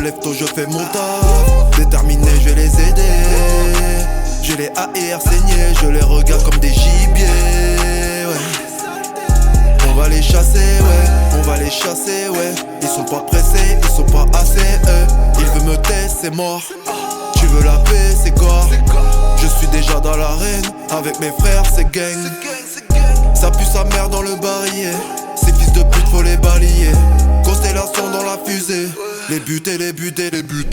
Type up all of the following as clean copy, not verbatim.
lève tôt, je fais mon taf. Déterminé, je vais les aider. J'ai les AR saignés, je les regarde comme des gibiers, ouais. On va les chasser, ouais. On va les chasser, ouais. Ils sont pas pressés, ils sont pas assez, Il veut me tester, c'est mort. Tu veux la paix, c'est quoi? Je suis déjà dans l'arène, avec mes frères, c'est gang. Ça pue sa mère dans le barillet. Ces fils de pute, faut les balayer. Constellation dans la fusée. Les buts et les buts et les buts.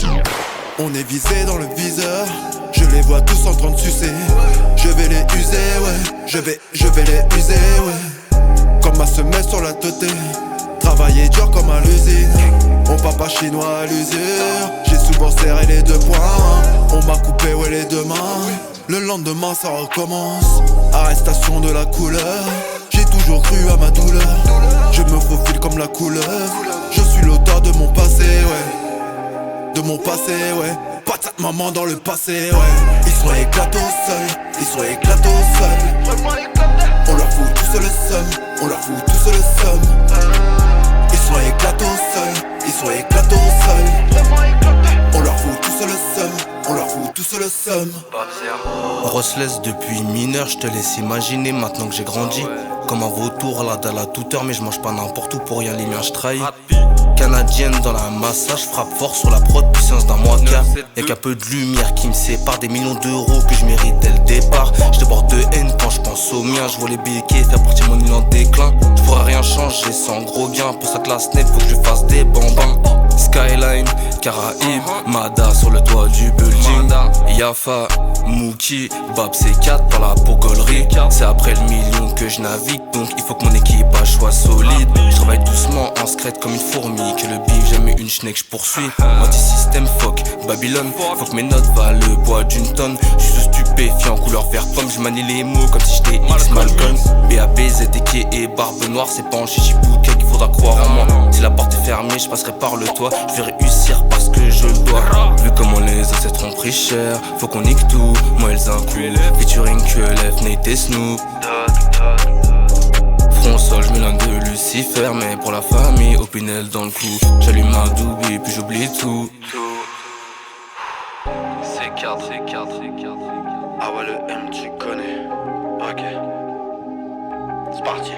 On est visé dans le viseur. Je les vois tous en train de sucer. Je vais les user, ouais. Je vais les user, ouais. Comme ma semelle sur la teuté. Travailler dur comme à l'usine. Mon papa chinois à l'usure. J'ai souvent serré les deux poings. On m'a coupé, ouais, les deux mains. Le lendemain ça recommence. Arrestation de la couleur. J'ai toujours cru à ma douleur. Je me faufile comme la couleur. Je suis l'auteur de mon passé, ouais. De mon passé, ouais. Pas de cette maman dans le passé, ouais. Ils sont éclatés au sol. Ils sont éclatés au sol. On leur fout tous le seum. On leur fout tous le seum. Ils sont éclatés au sol. Ils sont éclatés au sol. On leur fout tous le seum. On leur fout tous le seum. Rossless depuis mineur, je te laisse imaginer maintenant que j'ai grandi. Comme un vautour, la dalle à toute heure, mais je mange pas n'importe où pour rien, les miens je trahis. Canadienne dans la massa, je frappe fort sur la prod, puissance d'un mois quart. Y'a qu'un peu de lumière qui me sépare, des millions d'euros que je mérite dès le départ. Je déborde de haine quand je pense aux miens, je vois les béquets faire partie de mon île en déclin. Je pourrais rien changer sans gros gain, pour ça que la snap faut que je fasse des bambins. Skyline, Caraïbes, Mada sur le toit du building. Yafa, Mookie, Bab C4 par la pogolerie. C'est après le million que je navigue, donc il faut que mon équipage soit solide. Je travaille doucement en secret comme une fourmi. Que le bif, jamais une schneck, je poursuis. Anti-système, fuck, Babylone. Faut que mes notes valent le poids d'une tonne. Je suis stupéfiant, couleur vert pomme. Je manie les mots comme si j'étais X Malcolm. BAP, ZDK et barbe noire. C'est pas en chichi bouquet qu'il faudra croire en moi. Si la porte est fermée, je passerai par le toit. Je vais réussir parce que je le dois. Vu comment les ancêtres ont pris cher, faut qu'on nique tout, moi elles un coup. Featuring QLF, Nate et Snoop. Front sol, je m'éloigne de Lucifer, mais pour la famille, Opinel dans le cou. J'allume ma doubie, puis j'oublie tout. C4. Ah ouais, le M, tu connais. Ok. C'est parti.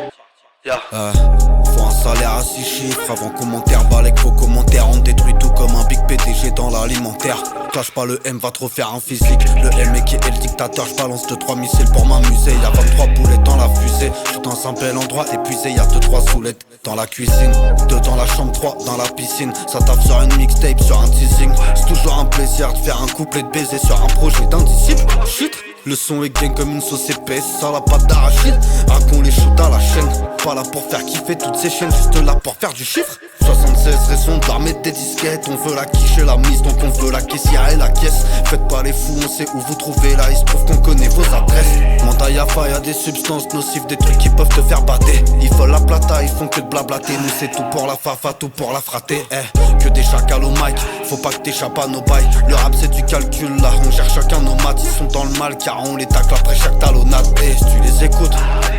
Faut un salaire à 6 chiffres avant commentaire. Balek, faux commentaire. On détruit tout comme un big PDG dans l'alimentaire. Clash pas le M, va trop faire un physique. Le M est qui est le dictateur. J'balance 2-3 missiles pour m'amuser. Y'a 23 boulettes dans la fusée. J'suis dans un bel endroit épuisé. Y'a 2-3 soulettes dans la cuisine. 2 dans la chambre, 3 dans la piscine. Ça tape sur une mixtape, sur un teasing. C'est toujours un plaisir de faire un couplet de baiser sur un projet d'un disciple. Chut. Le son est gang comme une sauce épaisse, ça la pâte d'arachide. Racon les shoot à la chaîne. Pas là pour faire kiffer toutes ces chaînes, juste là pour faire du chiffre. 76 raisons d'armer des disquettes. On veut la quiche la mise, donc on veut la caissière et la caisse. Faites pas les fous, on sait où vous trouvez là. Il se trouve qu'on connaît vos adresses. Manda Yafa, y'a des substances nocives, des trucs qui peuvent te faire bader. Ils veulent la plata, ils font que de blablater. Nous c'est tout pour la fafa, tout pour la frater. Que des chacals au mic, faut pas que t'échappes à nos bails. Le rap c'est du calcul là, on gère chacun nos maths. Ils sont dans le mal car on les tacle après chaque talonnade. Si tu les écoutes,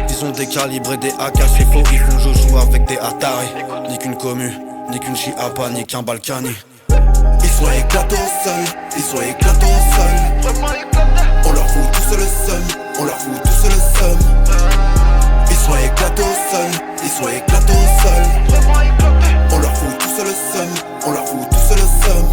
ils ont des calibres et des AK. C'est faux, ils font joujou avec des Atari. Ni qu'une commu, ni qu'une chiapa, ni qu'un Balkany. Ils sont éclatés au sol. Ils sont éclatés au sol. On leur fout tous le seum. On leur fout tous le seum. Ils sont éclatés au sol. Ils sont éclatés au sol. On leur fout tous le seum. On leur fout tous le seum.